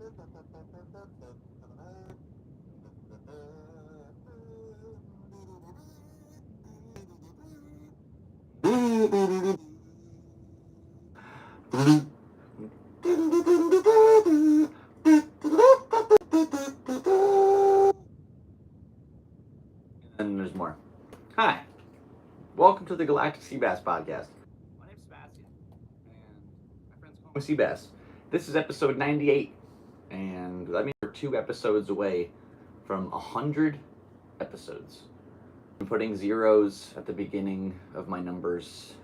And there's more. Hi, welcome to the Galactic Seabass Podcast. My name's Sebastian, and my friends call me Seabass. This is episode 98, and that means we're 2 episodes away from 100 episodes. I'm putting zeros at the beginning of my numbers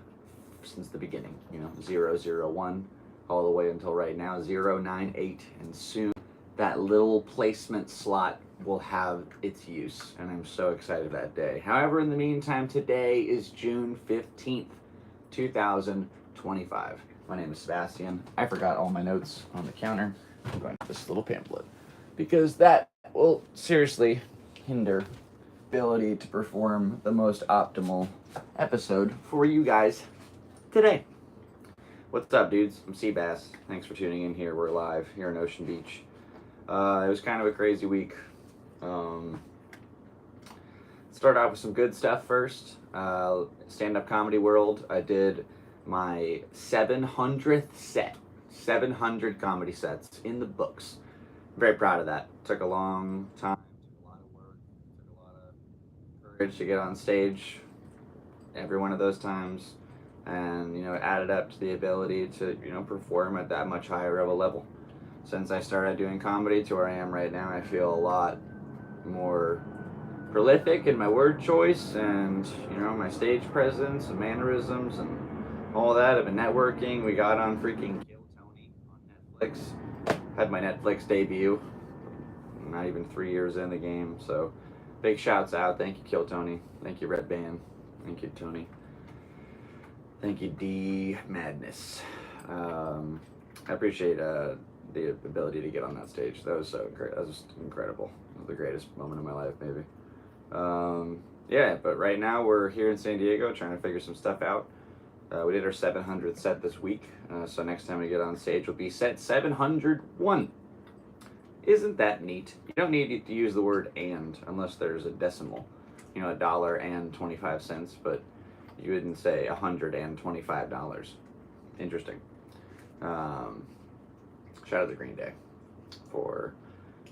since the beginning, 0, 0, 1, all the way until right now, 0, 9, 8, and soon that little placement slot will have its use, and I'm so excited that day. However, in the meantime, today is June 15th, 2025. My name is Sebastian. I forgot all my notes on the counter. I'm going to this little pamphlet because that will seriously hinder ability to perform the most optimal episode for you guys today. What's up, dudes? I'm Seabass. Thanks for tuning in here. We're live here in Ocean Beach. It was kind of a crazy week. Start out with some good stuff first. Stand-up comedy world. I did my 700th set. 700 comedy sets in the books. I'm very proud of that. Took a long time. Took a lot of work. Took a lot of courage to get on stage every one of those times. And, it added up to the ability to, perform at that much higher of a level. Since I started doing comedy to where I am right now, I feel a lot more prolific in my word choice and, my stage presence and mannerisms and all that. I've been networking. We got on freaking Kill Tony on Netflix. Had my Netflix debut. Not even 3 years in the game, so big shouts out. Thank you, Kill Tony. Thank you, Red Band. Thank you, Tony. Thank you, D Madness. I appreciate the ability to get on that stage. That was so great. That was just incredible. It was the greatest moment of my life, maybe. Yeah, but right now we're here in San Diego trying to figure some stuff out. We did our 700th set this week, so next time we get on stage will be set 701. Isn't that neat? You don't need to use the word "and" unless there's a decimal, $1.25, but you wouldn't say $125. Interesting. Shout out to Green Day for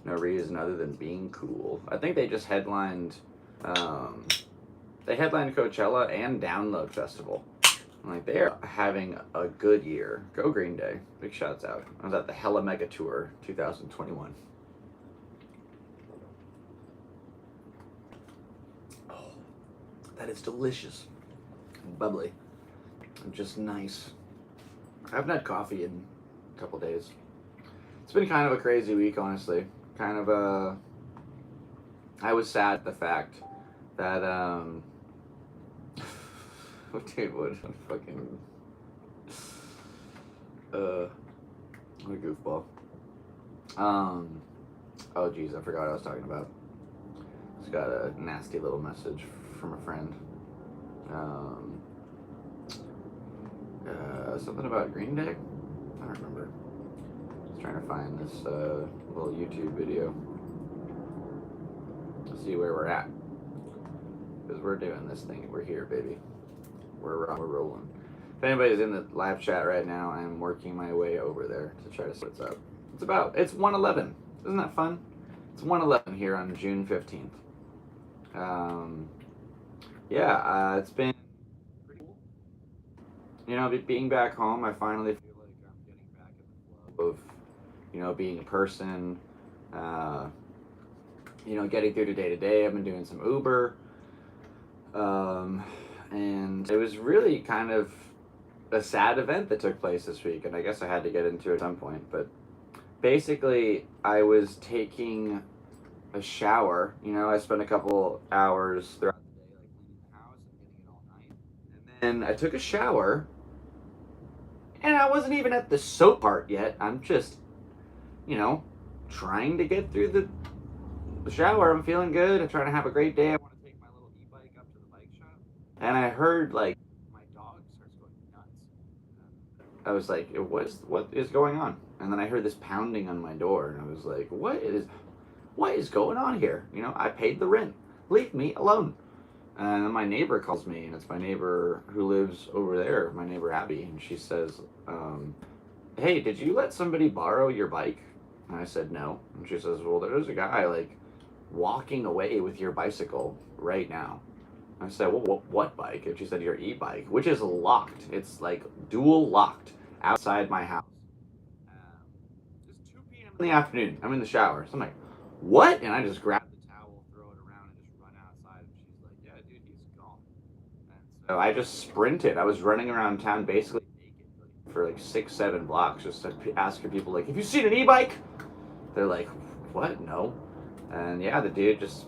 no reason other than being cool. I think they just headlined Coachella and Download Festival. They're having a good year. Go Green Day. Big shouts out. I was at the Hella Mega Tour 2021. Oh, that is delicious. Bubbly. Just nice. I haven't had coffee in a couple days. It's been kind of a crazy week, honestly. I was sad at the fact that, dude, what a goofball. Oh geez, I forgot what I was talking about. Just got a nasty little message from a friend. Something about Green Day? I don't remember. Just trying to find this little YouTube video to see where we're at. Because we're doing this thing. We're here, baby. We're rolling. If anybody's in the live chat right now, I'm working my way over there to try to see what's up. It's 1:11. Isn't that fun? It's 1:11 here on June 15th. It's been pretty cool. Being back home, I finally feel like I'm getting back in the flow of, being a person, getting through the day-to-day. I've been doing some Uber, and it was really kind of a sad event that took place this week, and I guess I had to get into it at some point, but basically, I was taking a shower. I spent a couple hours throughout the day, cleaning the house and getting it all nice, and then I took a shower, and I wasn't even at the soap part yet. I'm just, trying to get through the shower. I'm feeling good. I'm trying to have a great day. I want to take my little e-bike up to the bike shop. And I heard, my dog starts going nuts. I was like, what is going on? And then I heard this pounding on my door, and I was like, what is going on here? You know, I paid the rent. Leave me alone. And then my neighbor calls me, and it's my neighbor who lives over there, my neighbor Abby, and she says, hey, did you let somebody borrow your bike? And I said, no. And she says, well, there's a guy, like, walking away with your bicycle right now. I said, well, what bike? And she said, your e-bike, which is locked. It's, like, dual locked outside my house. It's 2 p.m. in the afternoon. I'm in the shower. So I'm like, what? And I just grab the towel, throw it around, and just run outside. And she's like, yeah, dude, he's gone. And so I just sprinted. I was running around town basically naked for like 6-7 blocks, just asking people, like, have you seen an e-bike? They're like, what? No. And yeah, the dude just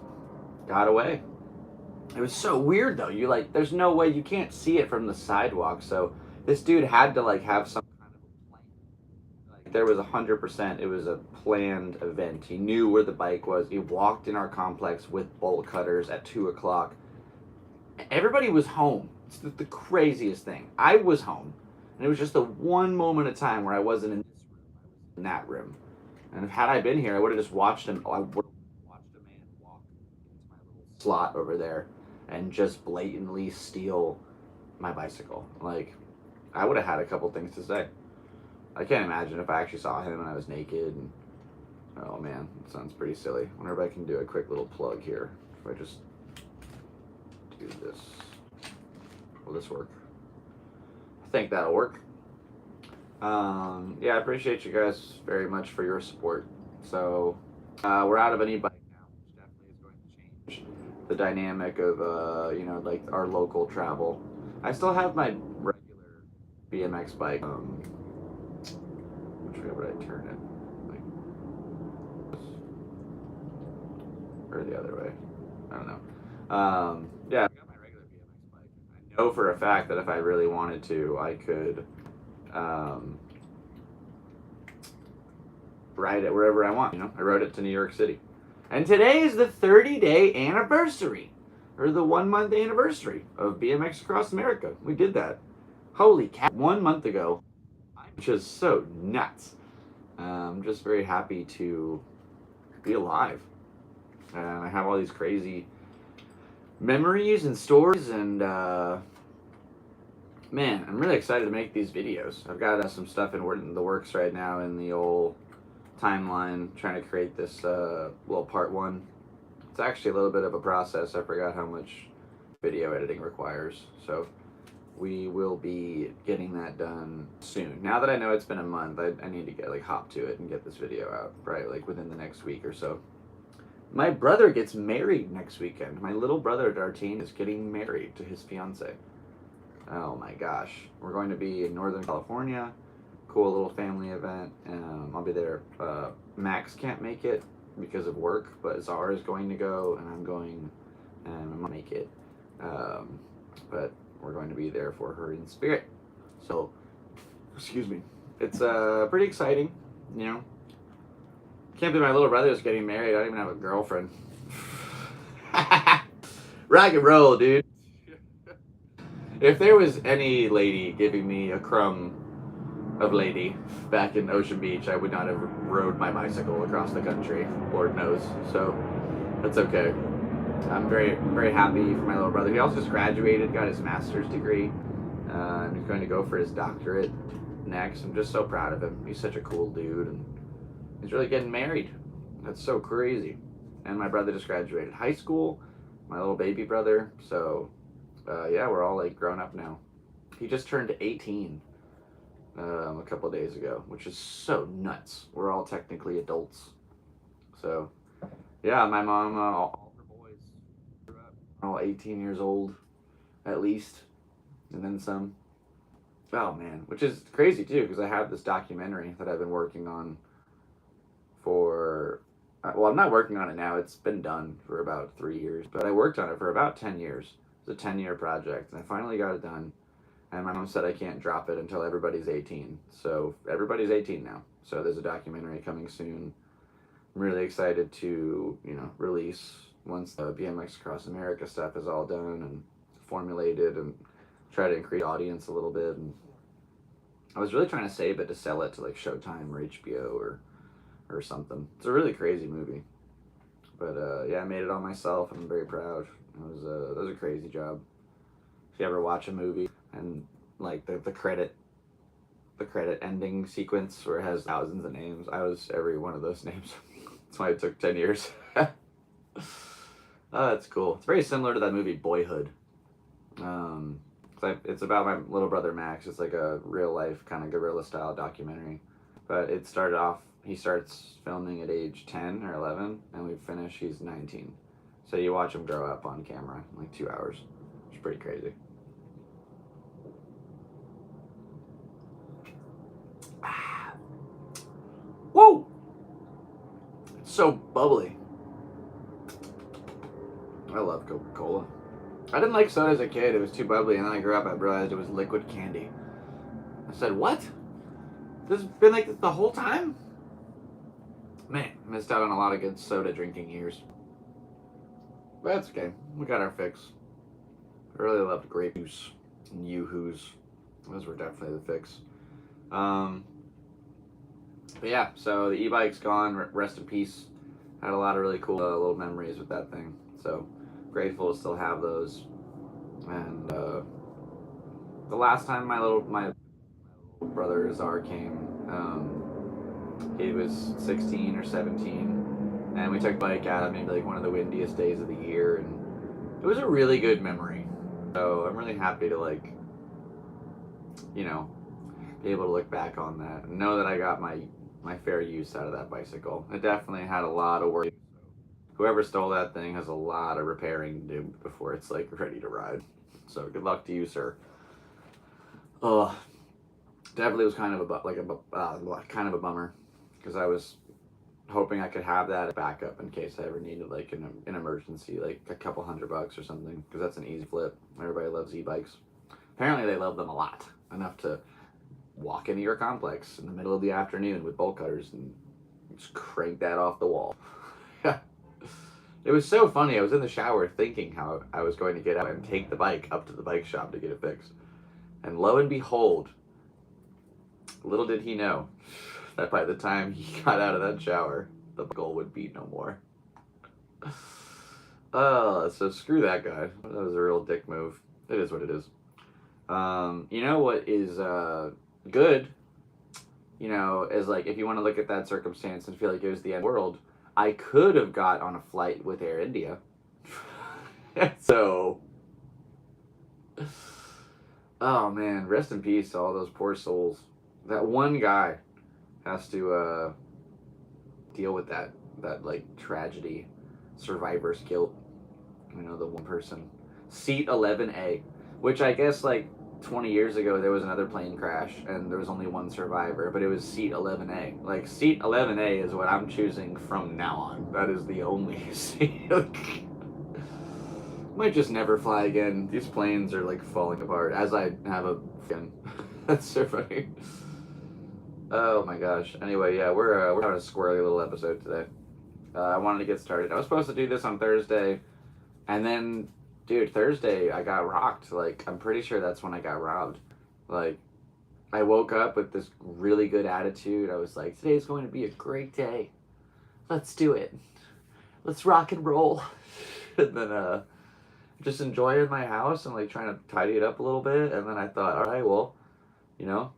got away. It was so weird though. You like, there's no way, you can't see it from the sidewalk. So this dude had to like have some kind of a plan. Like there was 100%, it was a planned event. He knew where the bike was. He walked in our complex with bolt cutters at 2 o'clock. Everybody was home. It's the craziest thing. I was home, and it was just the one moment of time where I wasn't in this room. I was in that room. And had I been here, I would have just watched him. I would have watched a man walk into my little slot over there and just blatantly steal my bicycle. Like, I would have had a couple things to say. I can't imagine if I actually saw him and I was naked. And, oh man, it sounds pretty silly. I wonder if I can do a quick little plug here. If I just do this. Will this work? I think that'll work. Yeah, I appreciate you guys very much for your support. So, we're out of an e-bike now, which definitely is going to change the dynamic of, you know, like our local travel. I still have my regular BMX bike. Which way would I turn it? Like this? Or the other way? I don't know. Yeah, I got my regular BMX bike. I know for a fact that if I really wanted to, I could ride it wherever I want. You know, I rode it to New York City. And today is the 30-day anniversary, or the 1-month anniversary of BMX Across America. We did that. Holy cow, 1 month ago, which is so nuts. I'm just very happy to be alive. And I have all these crazy memories and stories, and man, I'm really excited to make these videos. I've got some stuff in the works right now in the old timeline, trying to create this little part 1. It's actually a little bit of a process. I forgot how much video editing requires. So we will be getting that done soon. Now that I know it's been a month, I need to get like hop to it and get this video out, right? Like within the next week or so. My brother gets married next weekend. My little brother, Dartine, is getting married to his fiance. Oh my gosh. We're going to be in Northern California. Cool little family event. I'll be there. Max can't make it because of work, but Zara is going to go, and I'm going, and I'm going to make it. But we're going to be there for her in spirit. So, excuse me. It's pretty exciting, you know. Can't believe my little brother is getting married. I don't even have a girlfriend. Rock and roll, dude. If there was any lady giving me a crumb of lady back in Ocean Beach, I would not have rode my bicycle across the country. Lord knows. So that's okay. I'm very, very happy for my little brother. He also just graduated, got his master's degree, and he's going to go for his doctorate next. I'm just so proud of him. He's such a cool dude, and he's really getting married. That's so crazy. And my brother just graduated high school, my little baby brother. So yeah, we're all like grown up now. He just turned 18 a couple of days ago, which is so nuts. We're all technically adults. So yeah, my mom, all her boys grew up, all 18 years old at least, and then some. Oh man, which is crazy too, because I have this documentary that I've been working on for, well, I'm not working on it now. It's been done for about 3 years, but I worked on it for about 10 years. It's a 10-year project, and I finally got it done. And my mom said I can't drop it until everybody's 18. So everybody's 18 now. So there's a documentary coming soon. I'm really excited to, you know, release once the BMX Across America stuff is all done and formulated, and try to increase the audience a little bit. And I was really trying to save it to sell it to like Showtime or HBO or something. It's a really crazy movie. But yeah, I made it all myself, and I'm very proud. It was a crazy job. If you ever watch a movie and like the credit ending sequence where it has thousands of names, I was every one of those names. That's why it took 10 years. Oh, that's cool. It's very similar to that movie Boyhood. It's about my little brother Max. It's like a real life kind of guerrilla style documentary. But it started off, he starts filming at age 10 or 11, and we finish, he's 19. So you watch him grow up on camera in like 2 hours. It's pretty crazy. Whoa! It's so bubbly. I love Coca-Cola. I didn't like soda as a kid. It was too bubbly, and then I grew up, I realized it was liquid candy. I said, what? This has been like this the whole time? Man, missed out on a lot of good soda drinking years. But that's okay. We got our fix. I really loved grape juice and Yoo-Hoos. Those were definitely the fix. But yeah, so the e-bike's gone. Rest in peace. Had a lot of really cool little memories with that thing. So grateful to still have those. And the last time my little brother Azar came, he was 16 or 17, and we took a bike out maybe like one of the windiest days of the year, and it was a really good memory. So I'm really happy to like, you know, be able to look back on that and know that I got my fair use out of that bicycle. It definitely had a lot of work. Whoever stole that thing has a lot of repairing to do before it's like ready to ride. So good luck to you, sir. Definitely was kind of kind of a bummer, because I was hoping I could have that backup in case I ever needed like an emergency, like a couple $100 or something, because that's an easy flip. Everybody loves e-bikes. Apparently they love them a lot, enough to walk into your complex in the middle of the afternoon with bolt cutters and just crank that off the wall. It was so funny. I was in the shower thinking how I was going to get out and take the bike up to the bike shop to get it fixed. And lo and behold, little did he know that by the time he got out of that shower, the goal would be no more. So screw that guy. That was a real dick move. It is what it is. You know what is good, you know, is like if you want to look at that circumstance and feel like it was the end of the world, I could have got on a flight with Air India. So, oh man, rest in peace to all those poor souls. That one guy has to deal with that like tragedy, survivor's guilt. You know, the one person. Seat 11A, which I guess like 20 years ago there was another plane crash and there was only one survivor, but it was seat 11A. Like, seat 11A is what I'm choosing from now on. That is the only seat. Might just never fly again. These planes are like falling apart as I have a fin. That's so funny. Oh my gosh. Anyway, yeah, we're having a squirrely little episode today. I wanted to get started. I was supposed to do this on Thursday, and then, dude, Thursday I got rocked. Like, I'm pretty sure that's when I got robbed. Like, I woke up with this really good attitude. I was like, today's going to be a great day. Let's do it. Let's rock and roll. And then just enjoying my house and like trying to tidy it up a little bit. And then I thought, all right, well, you know,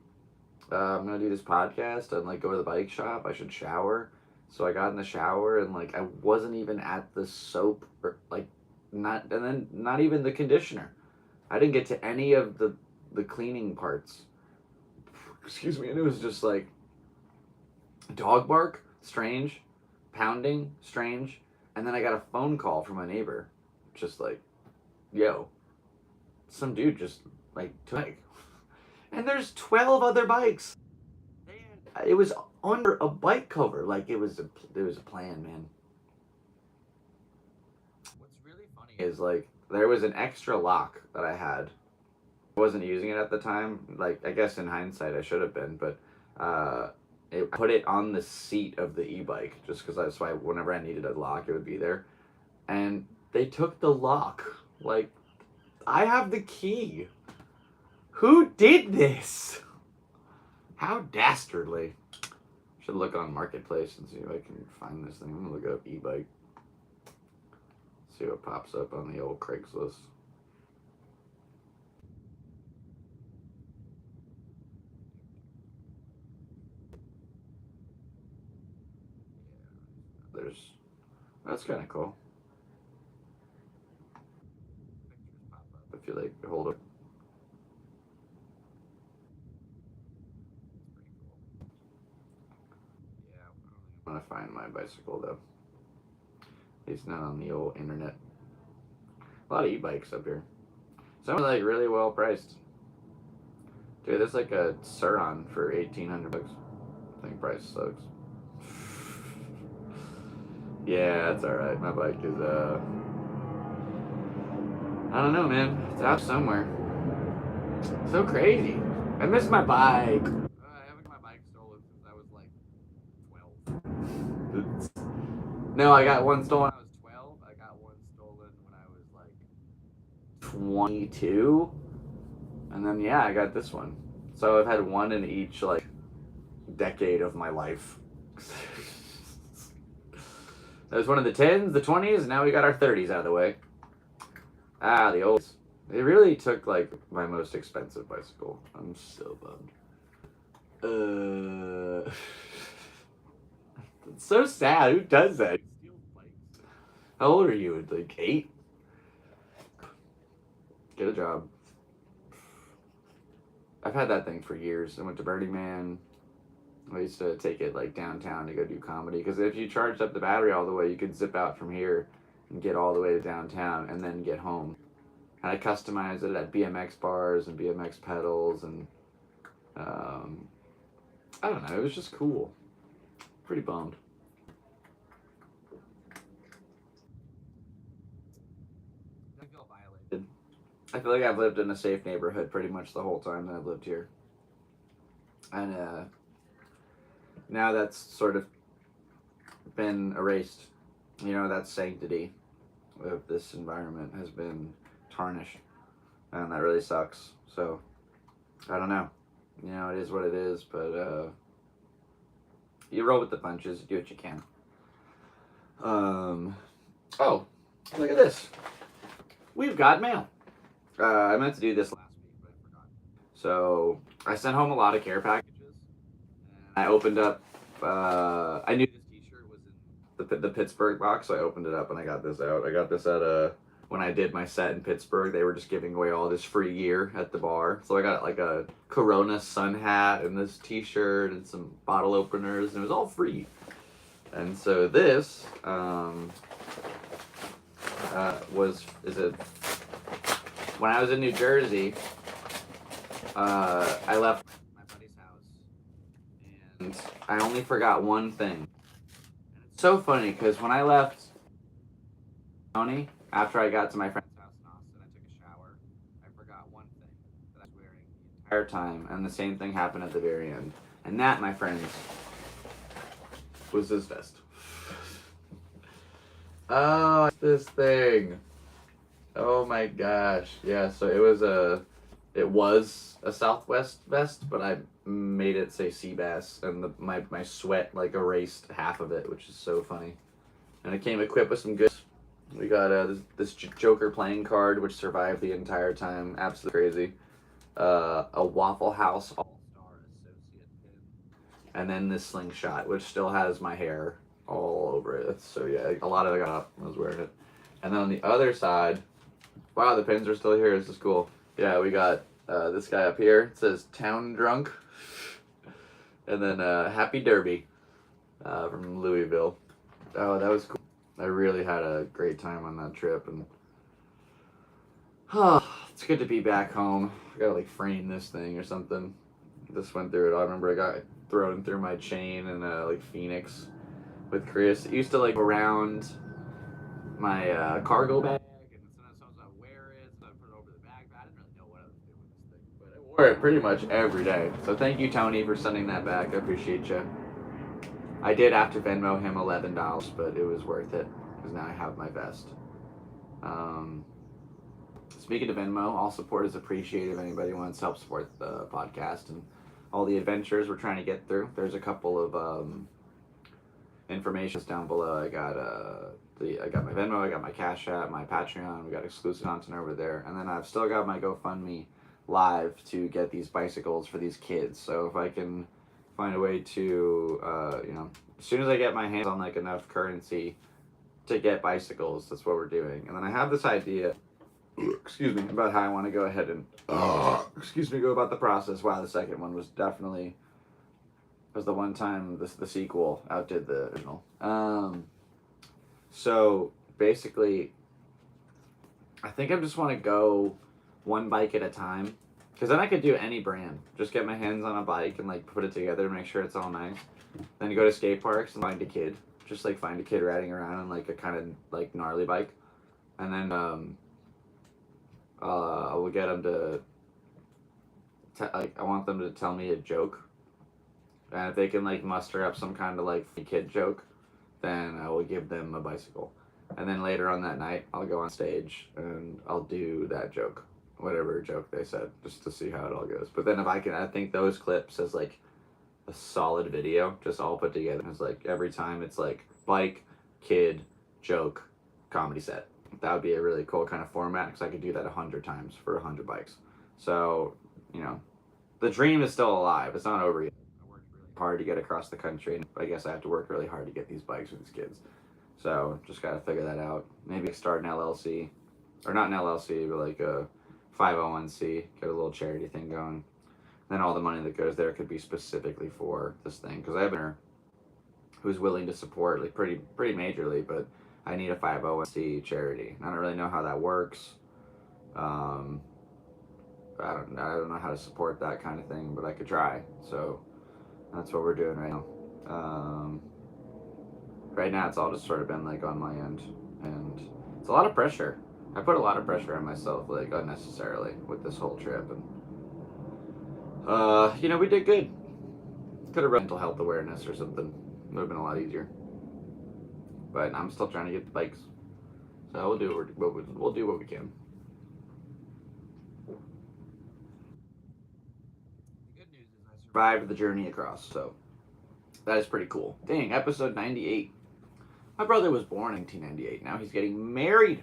I'm gonna do this podcast and like go to the bike shop. I should shower. So I got in the shower and like I wasn't even at the soap or like not even the conditioner. I didn't get to any of the cleaning parts. Excuse me. And it was just like dog bark, strange, pounding, strange, and then I got a phone call from a neighbor, just like, yo, some dude just like took a bike. And there's 12 other bikes. It was under a bike cover. Like, it was a plan, man. What's really funny is like there was an extra lock that I had. I wasn't using it at the time. Like, I guess in hindsight I should have been, but I put it on the seat of the e-bike just because that's why whenever I needed a lock it would be there. And they took the lock. Like, I have the key. Who did this? How dastardly. Should look on Marketplace and see if I can find this thing. I'm gonna look up e-bike. See what pops up on the old Craigslist. That's kind of cool. Pictures pop up if you like hold it. Yeah, I want to find my bicycle though. It's not on the old internet. A lot of e-bikes up here. Some are like really well priced. Dude, there's like a Suron for $1,800. I think price sucks. Yeah, that's alright. My bike is I don't know, man. It's out somewhere. So crazy. I miss my bike. I haven't got my bike stolen since I was like 12. No, I got one stolen when I was 12. I got one stolen when I was like 22. And then, yeah, I got this one. So I've had one in each, like, decade of my life. That was one of the 10s, the 20s, and now we got our 30s out of the way. Ah, the olds. They really took, like, my most expensive bicycle. I'm so bummed. It's so sad. Who does that? How old are you? Like 8? Get a job. I've had that thing for years. I went to Burning Man. I used to take it like downtown to go do comedy, because if you charged up the battery all the way, you could zip out from here and get all the way to downtown and then get home. And I customized it at BMX bars and BMX pedals, and I don't know, it was just cool. Pretty bummed. I feel violated. I feel like I've lived in a safe neighborhood pretty much the whole time that I've lived here. And now that's sort of been erased. You know, that sanctity of this environment has been tarnished. And that really sucks. So, I don't know. You know, it is what it is, but you roll with the punches, you do what you can. Oh, look at this. We've got mail. I meant to do this last week, but I forgot. So, I sent home a lot of care packages. And I opened up, I knew this t-shirt was in the Pittsburgh box, so I opened it up and I got this out. I got this at when I did my set in Pittsburgh, they were just giving away all this free gear at the bar. So I got like a Corona sun hat and this t-shirt and some bottle openers, and it was all free. And so this when I was in New Jersey, I left my buddy's house, and I only forgot one thing. And it's so funny because when I left Tony, after I got to my friend's house in Austin, I took a shower. I forgot one thing that I was wearing the entire time, and the same thing happened at the very end. And that, my friends, was this vest. Oh, this thing. Oh my gosh. Yeah, so it was a Southwest vest, but I made it say Seabass, and my sweat like erased half of it, which is so funny. And it came equipped with some good. We got this Joker playing card, which survived the entire time. Absolutely crazy. A Waffle House All-Star Associate pin. And then this slingshot, which still has my hair all over it. So yeah, a lot of it got up. I was wearing it. And then on the other side, wow, the pins are still here. This is cool. Yeah, we got this guy up here. It says Town Drunk. And then Happy Derby from Louisville. Oh, that was cool. I really had a great time on that trip, and it's good to be back home. I gotta like frame this thing or something. This went through it. I remember I got thrown through my chain in like Phoenix with Chris. It used to like around my cargo bag, and sometimes I wear it, so I put it over the bag. I didn't really know what I was doing with this thing, but I wore it pretty much every day. So thank you, Tony, for sending that back. I appreciate you. I did have to Venmo him $11, but it was worth it because now I have my vest. Speaking of Venmo, all support is appreciated if anybody wants to help support the podcast. And all the adventures we're trying to get through. There's a couple of informations down below. I got my Venmo, I got my Cashapp, my Patreon. We got exclusive content over there, and then I've still got my GoFundMe live to get these bicycles for these kids. So if I can find a way to, as soon as I get my hands on like enough currency to get bicycles, that's what we're doing. And then I have this idea, about how I want to go ahead and, go about the process. Wow, the second one was definitely, the one time the sequel outdid the original. So basically, I think I just want to go one bike at a time, because then I could do any brand. Just get my hands on a bike and like put it together, make sure it's all nice. Then go to skate parks and find a kid. Just like find a kid riding around on like a kind of like gnarly bike, and then I will get them I want them to tell me a joke, and if they can like muster up some kind of like kid joke, then I will give them a bicycle. And then later on that night, I'll go on stage and I'll do that joke, whatever joke they said, just to see how it all goes. But then if I think those clips as like a solid video, just all put together. It's like every time it's like bike, kid, joke, comedy set. That would be a really cool kind of format, because I could do that 100 times for 100 bikes. So, the dream is still alive. It's not over yet. I worked really hard to get across the country, and I guess I have to work really hard to get these bikes for these kids. So just got to figure that out. Maybe start an LLC, or not an LLC, but like a 501c, get a little charity thing going. Then all the money that goes there could be specifically for this thing, because I have a partner who's willing to support like pretty majorly, but I need a 501c charity. I don't really know how that works. I don't know how to support that kind of thing, but I could try. So that's what we're doing right now. Right now it's all just sort of been like on my end, and it's a lot of pressure. I put a lot of pressure on myself, like unnecessarily, with this whole trip, and we did good. Could have run mental health awareness or something. Would have been a lot easier. But I'm still trying to get the bikes, so we'll do what we can. The good news is I survived the journey across, so that is pretty cool. Dang, episode 98. My brother was born in 1998. Now he's getting married.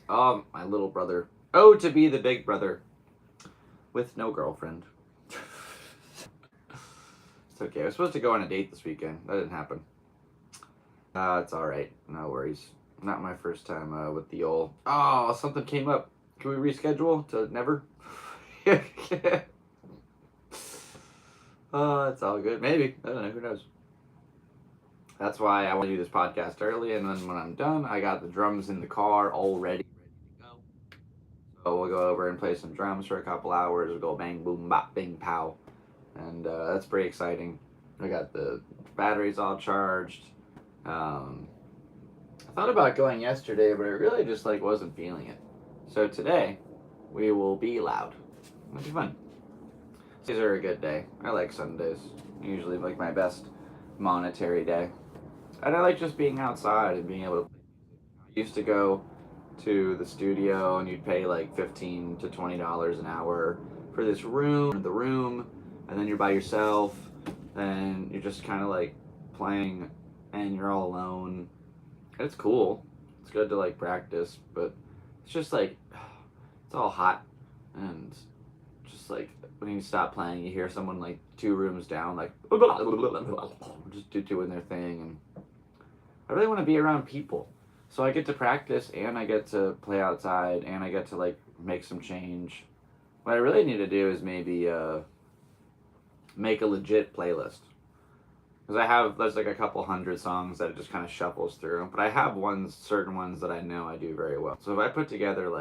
Oh, my little brother. Oh, to be the big brother with no girlfriend. It's okay. I was supposed to go on a date this weekend. That didn't happen. It's alright. No worries. Not my first time with the old... Oh, something came up. Can we reschedule to never? It's all good. Maybe. I don't know. Who knows? That's why I want to do this podcast early, and then when I'm done, I got the drums in the car all ready to go. So we'll go over and play some drums for a couple hours. We'll go bang, boom, bop, bing, pow. And that's pretty exciting. I got the batteries all charged. I thought about going yesterday, but I really just wasn't feeling it. So today, we will be loud. It'll be fun. Sundays are a good day. I like Sundays. Usually my best monetary day. And I like just being outside and being able to... I used to go to the studio and you'd pay $15 to $20 an hour for this room, and then you're by yourself and you're just kind of playing and you're all alone. It's cool. It's good to practice, but it's just it's all hot, and just when you stop playing, you hear someone 2 rooms down just doing their thing, and I really want to be around people. So I get to practice, and I get to play outside, and I get to make some change. What I really need to do is maybe make a legit playlist. Because there's a couple hundred songs that it just kind of shuffles through. But I have certain ones that I know I do very well. So if I put together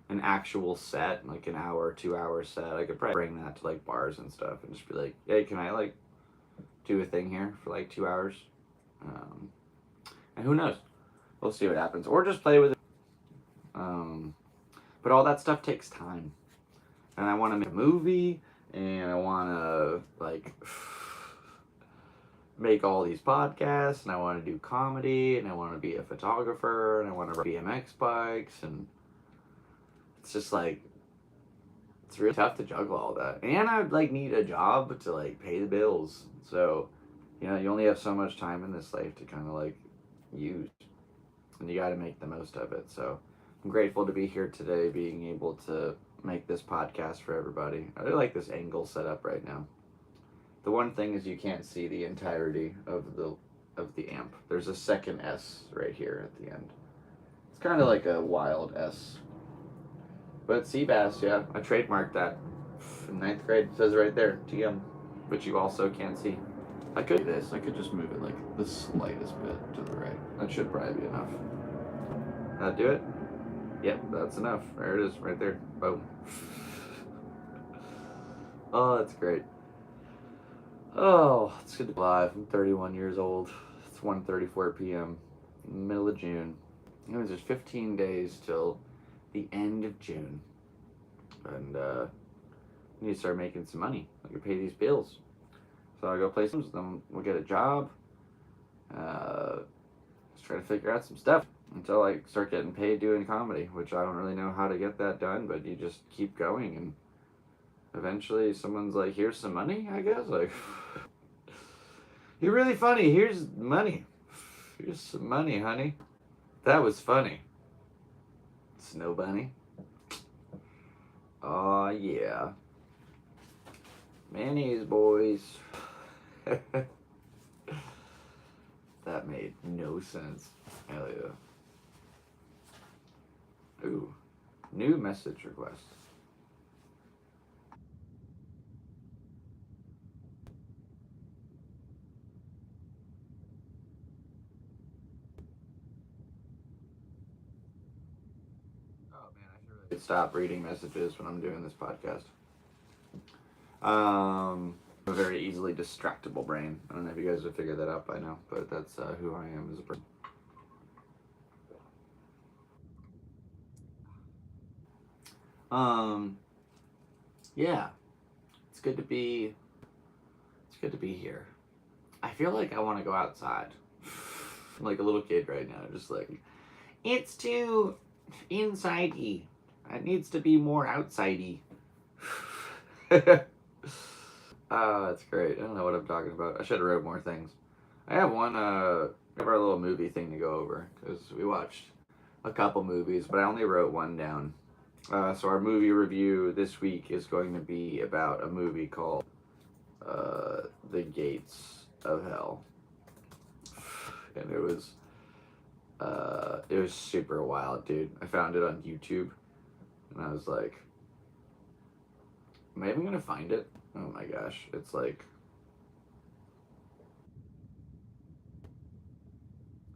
an actual set, an hour, 2 hour set, I could probably bring that to bars and stuff and just be hey, can I do a thing here for 2 hours? And who knows? We'll see what happens. Or just play with it. But all that stuff takes time. And I want to make a movie, and I want to make all these podcasts, and I want to do comedy, and I want to be a photographer, and I want to ride BMX bikes, and it's just it's really tough to juggle all that. And I would like need a job to like pay the bills. So, you know, you only have so much time in this life to kind of like use, and you got to make the most of it. So, I'm grateful to be here today, being able to make this podcast for everybody. I really like this angle set up right now. The one thing is you can't see the entirety of the amp. There's a second S right here at the end. It's kind of like a wild S. But Seabass, yeah, I trademarked that. In 9th grade, it says right there, TM. But you also can't see. I could do this. I could just move it like the slightest bit to the right. That should probably be enough. That'll do it? Yep, that's enough. There it is, right there. Boom. Oh, that's great. Oh, it's good to be alive. I'm 31 years old. It's 1:34 p.m. Middle of June. It was just 15 days till the end of June. And I need to start making some money. I can pay these bills. So I'll go play some, then we'll get a job. Just try to figure out some stuff until I start getting paid doing comedy, which I don't really know how to get that done, but you just keep going, and eventually someone's like, here's some money, I guess. Like, you're really funny. Here's money. Here's some money, honey. That was funny. Snow Bunny. Aw, yeah. Mayonnaise, boys. That made no sense. Hell yeah. Ooh. New message request. Oh man, I should really stop reading messages when I'm doing this podcast. A very easily distractible brain. I don't know if you guys have figured that out by now, but that's who I am as a person. Yeah, it's good to be. It's good to be here. I feel like I want to go outside. I'm like a little kid right now, just like, it's too inside-y. It needs to be more outside-y. Oh, that's great. I don't know what I'm talking about. I should have wrote more things. I have one, we have our little movie thing to go over, because we watched a couple movies, but I only wrote one down. So our movie review this week is going to be about a movie called The Gates of Hell. And it was super wild, dude. I found it on YouTube, and I was like, am I even gonna find it? Oh my gosh, it's like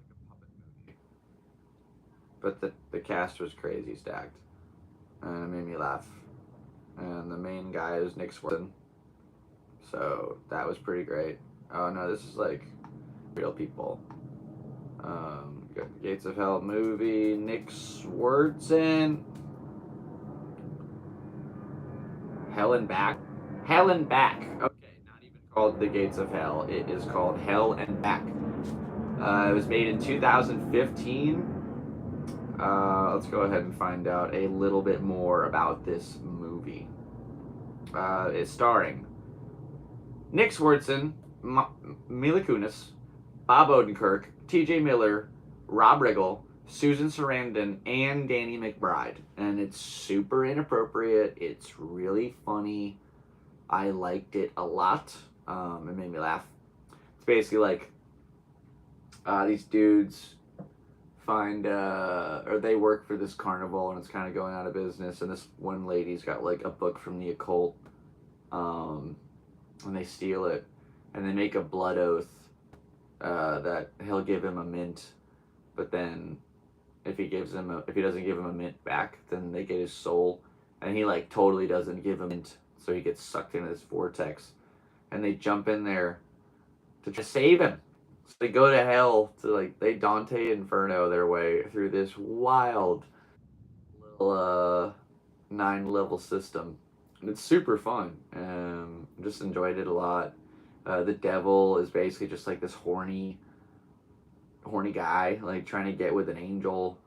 a puppet movie. But the cast was crazy stacked, and it made me laugh. And the main guy is Nick Swartzen, so that was pretty great. Oh no, this is like real people. Gates of Hell movie, Nick Swartzen. Hell and Back. Hell and Back. Okay, not even called The Gates of Hell. It is called Hell and Back. It was made in 2015. Let's go ahead and find out a little bit more about this movie. It's starring Nick Swartzen, Mila Kunis, Bob Odenkirk, T.J. Miller, Rob Riggle, Susan Sarandon, and Danny McBride. And it's super inappropriate. It's really funny. I liked it a lot. It made me laugh. It's basically like these dudes find, or they work for this carnival, and it's kind of going out of business. And this one lady's got like a book from the occult, and they steal it, and they make a blood oath that he'll give him a mint, but then if he doesn't give him a mint back, then they get his soul, and he like totally doesn't give him mint, so he gets sucked into this vortex, and they jump in there to try to save him. So they go to hell to like they Dante Inferno their way through this wild little 9-level system. And it's super fun. Just enjoyed it a lot. The devil is basically just like this horny guy, like trying to get with an angel.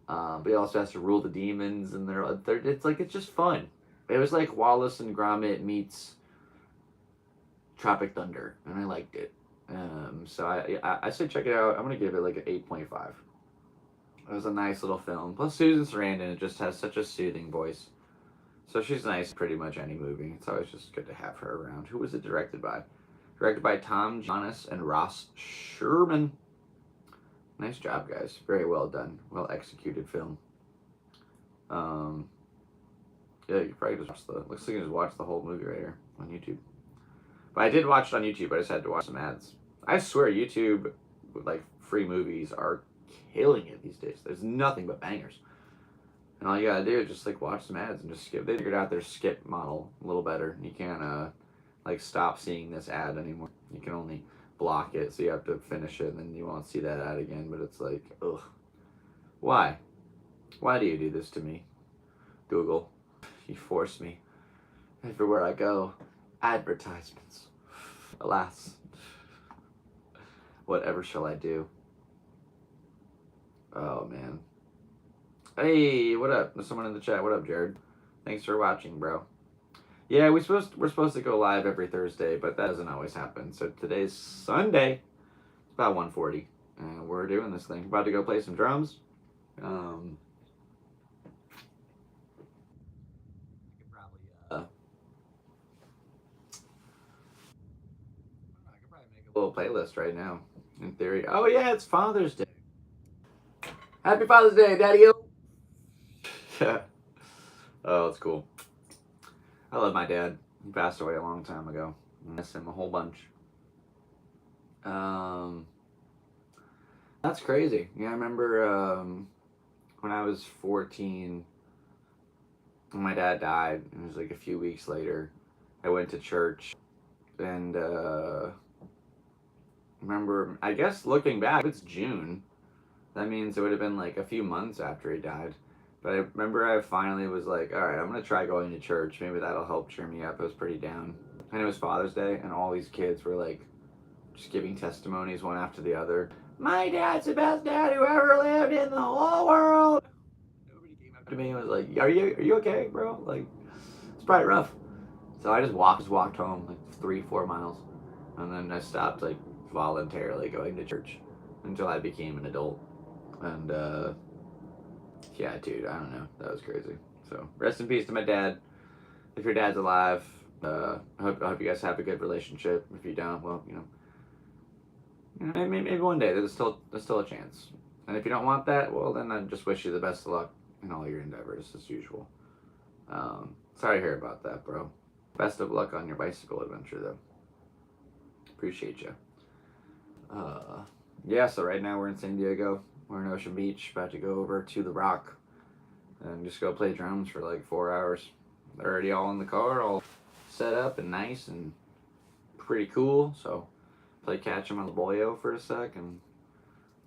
But he also has to rule the demons, and it's just fun. It was like Wallace and Gromit meets Tropic Thunder, and I liked it. So I say check it out. I'm gonna give it like an 8.5. It was a nice little film. Plus Susan Sarandon just has such a soothing voice. So she's nice pretty much any movie. It's always just good to have her around. Who was it directed by? Directed by Tom Jonas and Ross Sherman. Nice job, guys. Very well done. Well executed film. Yeah, you probably just watch looks like you just watched the whole movie right here on YouTube. But I did watch it on YouTube. I just had to watch some ads. I swear YouTube, like, free movies are killing it these days. There's nothing but bangers. And all you gotta do is just, like, watch some ads and just skip. They figured out their skip model a little better. You can't, like, stop seeing this ad anymore. You can only block it, so you have to finish it, and then you won't see that ad again. But it's like, ugh. Why? Why do you do this to me, Google? You force me. Everywhere I go, advertisements. Alas. Whatever shall I do? Oh, man. Hey, what up? There's someone in the chat. What up, Jared? Thanks for watching, bro. Yeah, we're supposed to go live every Thursday, but that doesn't always happen. So today's Sunday. It's about 1:40, and we're doing this thing. About to go play some drums. I could probably make a little playlist right now. In theory. Oh yeah, it's Father's Day. Happy Father's Day, Daddy-o. Oh, it's cool. I love my dad. He passed away a long time ago. I miss him a whole bunch. That's crazy. Yeah, I remember when I was 14, when my dad died. It was like a few weeks later. I went to church, and remember, I guess looking back, it's June. That means it would have been like a few months after he died. But I remember I finally was like, all right, I'm going to try going to church. Maybe that'll help cheer me up. I was pretty down. And it was Father's Day, and all these kids were like just giving testimonies one after the other. My dad's the best dad who ever lived in the whole world. Nobody came up to me and was like, are you okay, bro? Like, it's probably rough. So I just walked home like 3-4 miles. And then I stopped like voluntarily going to church until I became an adult. And yeah, dude, I don't know. That was crazy. So rest in peace to my dad. If your dad's alive, I hope you guys have a good relationship. If you don't, well, maybe one day there's still a chance. And if you don't want that, well, then I just wish you the best of luck in all your endeavors as usual. Sorry to hear about that, bro. Best of luck on your bicycle adventure, though. Appreciate you. Yeah, so right now we're in San Diego. We're in Ocean Beach, about to go over to The Rock and just go play drums for like 4 hours. They're already all in the car, all set up and nice and pretty cool. So play catch 'em on the boyo for a sec, and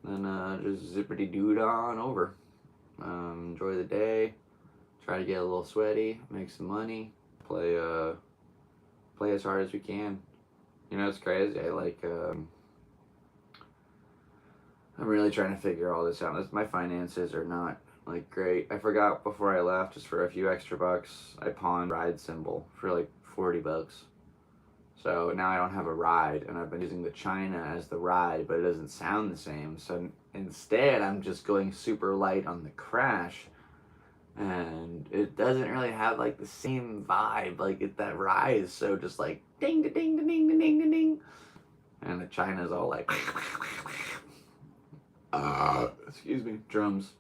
then just zippity dood on over. Enjoy the day. Try to get a little sweaty, make some money, play as hard as we can. It's crazy. I'm really trying to figure all this out. My finances are not like great. I forgot before I left, just for a few extra bucks, I pawned ride symbol for like $40. So now I don't have a ride, and I've been using the China as the ride, but it doesn't sound the same. So instead, I'm just going super light on the Crash, and it doesn't really have like the same vibe. Like that ride is so just like ding ding ding ding ding ding ding, and the China's all like. Excuse me, drums.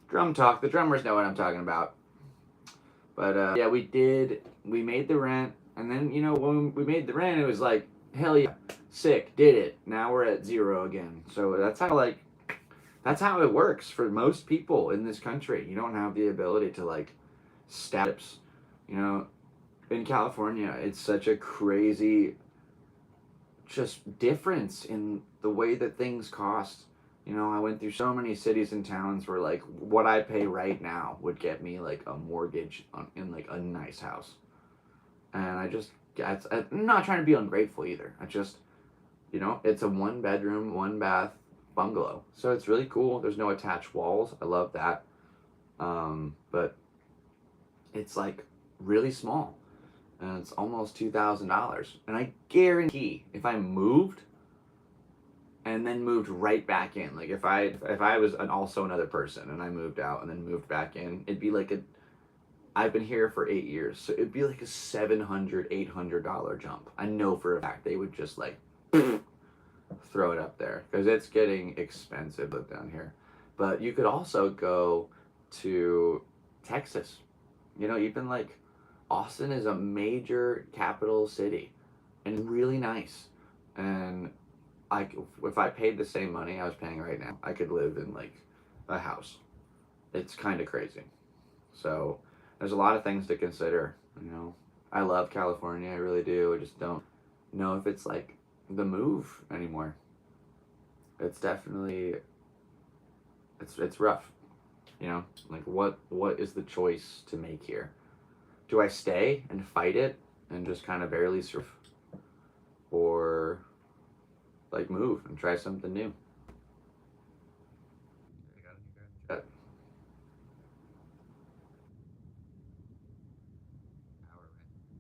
Drum talk. The drummers know what I'm talking about. But yeah, we made the rent, and then when we made the rent, it was like, hell yeah, sick, did it. Now we're at 0 again. So that's how it works for most people in this country. You don't have the ability to like steps. In California, it's such a crazy just difference in the way that things cost. I went through so many cities and towns where like what I pay right now would get me like a mortgage in like a nice house. And I'm not trying to be ungrateful either. I just, it's a 1-bedroom, 1-bath bungalow. So it's really cool. There's no attached walls. I love that. But it's like really small, and it's almost $2,000. And I guarantee if I moved and then moved right back in, like if I was also another person and I moved out and then moved back in, it'd be like I've been here for 8 years, so it'd be like a $700-800 jump. I know for a fact they would just like throw it up there because it's getting expensive down here. But you could also go to Texas. You know, even like Austin is a major capital city and really nice. And if I paid the same money I was paying right now, I could live in like a house. It's kind of crazy. So there's a lot of things to consider. You know, I love California, I really do. I just don't know if it's like the move anymore. It's definitely it's rough. You know, like what is the choice to make here? Do I stay and fight it and just kind of barely survive, or like move and try something new?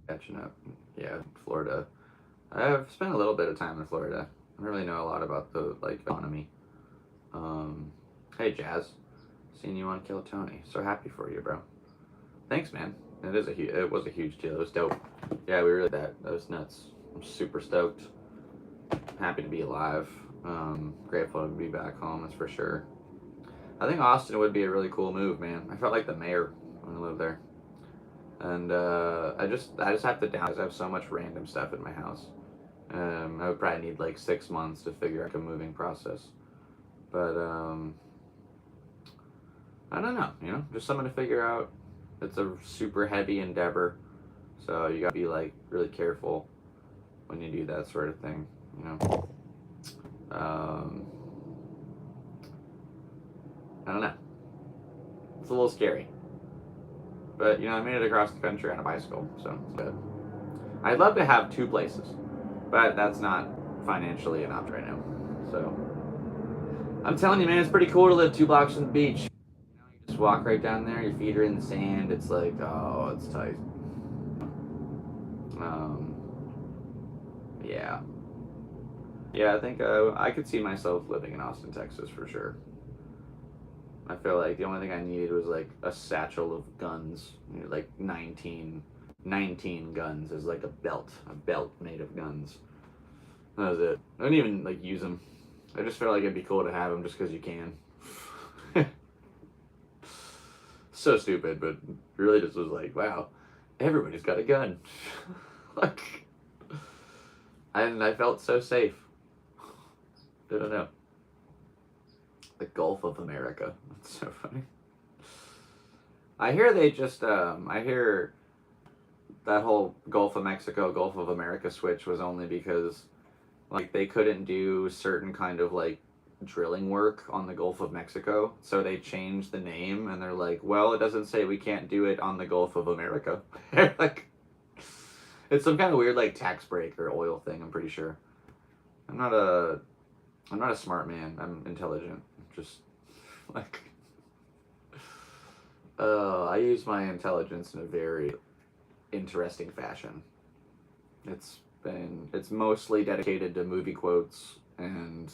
Catching up. Yeah, Florida. I've spent a little bit of time in Florida. I don't really know a lot about the like economy. Hey Jazz, seen you on Kill Tony. So happy for you, bro. Thanks, man. It was a huge deal. It was dope. Yeah, we really that was nuts. I'm super stoked. Happy to be alive. Grateful to be back home. That's for sure. I think Austin would be a really cool move, man. I felt like the mayor when I lived there. And I just have to downsize. I have so much random stuff in my house. I would probably need like 6 months to figure out a moving process. But I don't know, you know, just something to figure out. It's a super heavy endeavor, so you gotta be like really careful when you do that sort of thing, you know. I don't know. It's a little scary. But, you know, I made it across the country on a bicycle, so it's good. I'd love to have 2 places, but that's not financially an option right now. So, I'm telling you, man, it's pretty cool to live 2 blocks from the beach. You know, you just walk right down there, your feet are in the sand. It's like, oh, it's tight. Yeah. Yeah, I think I could see myself living in Austin, Texas for sure. I feel like the only thing I needed was like a satchel of guns, you know, like 19 guns as like a belt made of guns. That was it. I didn't even like use them. I just felt like it'd be cool to have them just because you can. So stupid, but really just was like, wow, everybody's got a gun. Like, and I felt so safe. I don't know. The Gulf of America. That's so funny. I hear they just, I hear that whole Gulf of Mexico, Gulf of America switch was only because, like, they couldn't do certain kind of, like, drilling work on the Gulf of Mexico. So they changed the name, and they're like, well, it doesn't say we can't do it on the Gulf of America. Like, it's some kind of weird, like, tax break or oil thing, I'm pretty sure. I'm not a smart man. I'm intelligent. Just like I use my intelligence in a very interesting fashion. It's mostly dedicated to movie quotes and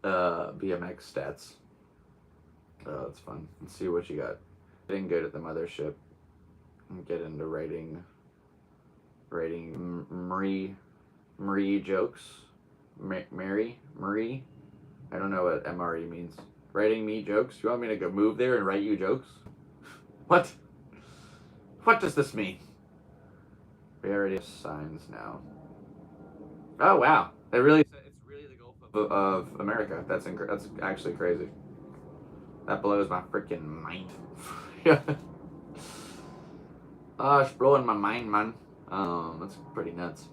BMX stats. Oh, it's fun. Let's see what you got. Getting good at the mothership. Get into writing Marie jokes. Marie? I don't know what MRE means. Writing me jokes? You want me to go move there and write you jokes? What? What does this mean? We already have signs now. Oh wow! It's really the Gulf of America. That's actually crazy. That blows my freaking mind. Yeah. Oh, it's blowing my mind, man. That's pretty nuts.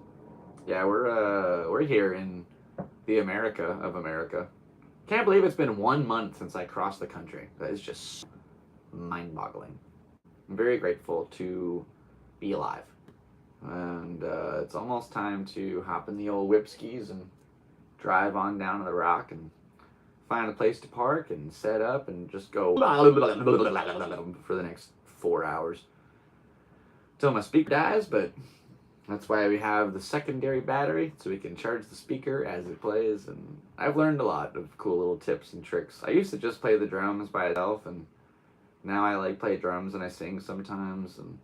Yeah, we're here in the America of America. Can't believe it's been 1 month since I crossed the country. That is just mind-boggling. I'm very grateful to be alive. And it's almost time to hop in the old whip skis and drive on down to the Rock and find a place to park and set up and just go for the next 4 hours till my speaker dies, but that's why we have the secondary battery, so we can charge the speaker as it plays. And I've learned a lot of cool little tips and tricks. I used to just play the drums by itself, and now I like play drums and I sing sometimes, and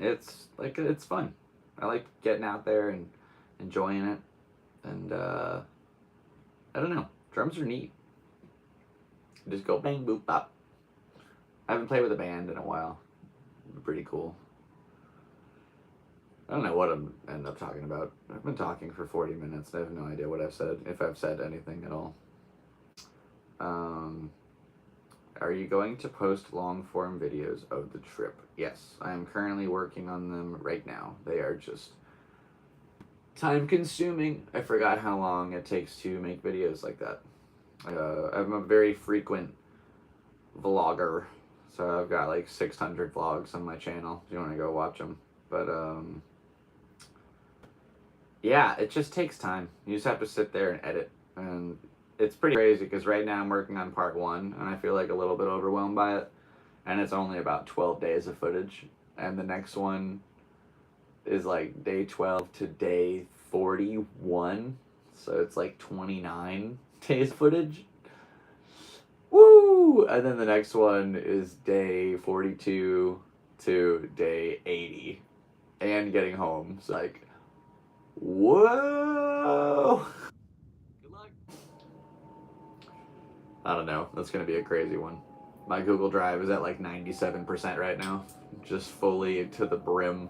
it's fun. I like getting out there and enjoying it, and I don't know, drums are neat. Just go bang boop bop. I haven't played with a band in a while. Pretty cool. I don't know what I'm end up talking about. I've been talking for 40 minutes. I have no idea what I've said, if I've said anything at all. Are you going to post long-form videos of the trip? Yes, I am currently working on them right now. They are just time-consuming. I forgot how long it takes to make videos like that. I'm a very frequent vlogger, so I've got like 600 vlogs on my channel if you want to go watch them. But yeah, it just takes time. You just have to sit there and edit, and it's pretty crazy because right now I'm working on part 1 and I feel like a little bit overwhelmed by it, and it's only about 12 days of footage, and the next one is like day 12 to day 41, so it's like 29 days of footage. Woo! And then the next one is day 42 to day 80 and getting home. So like, whoa! Good luck. I don't know. That's going to be a crazy one. My Google Drive is at like 97% right now. Just fully to the brim.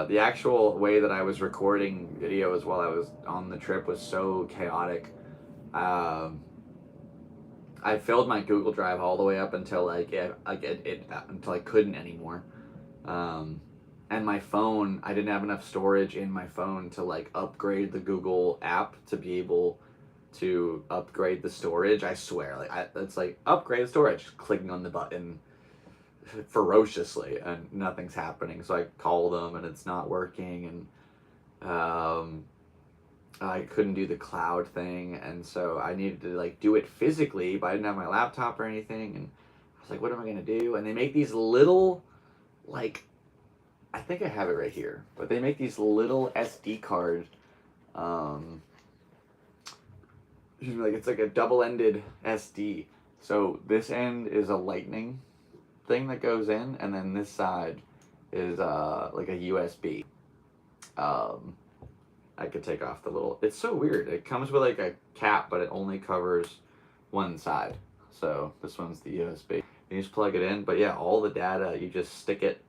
The actual way that I was recording videos while I was on the trip was so chaotic. I filled my Google Drive all the way up until until I couldn't anymore. And my phone, I didn't have enough storage in my phone to like upgrade the Google app to be able to upgrade the storage. I swear, it's like upgrade the storage, clicking on the button ferociously, and nothing's happening. So I call them and it's not working, and I couldn't do the cloud thing, and so I needed to like do it physically, but I didn't have my laptop or anything, and I was like, what am I gonna do? And they make these little, like, I think I have it right here, but they make these little SD cards, like it's like a double-ended SD. So this end is a lightning thing that goes in, and then this side is like a USB. I could take off the little, it's so weird. It comes with like a cap, but it only covers one side. So this one's the USB. You just plug it in, but yeah, all the data, you just stick it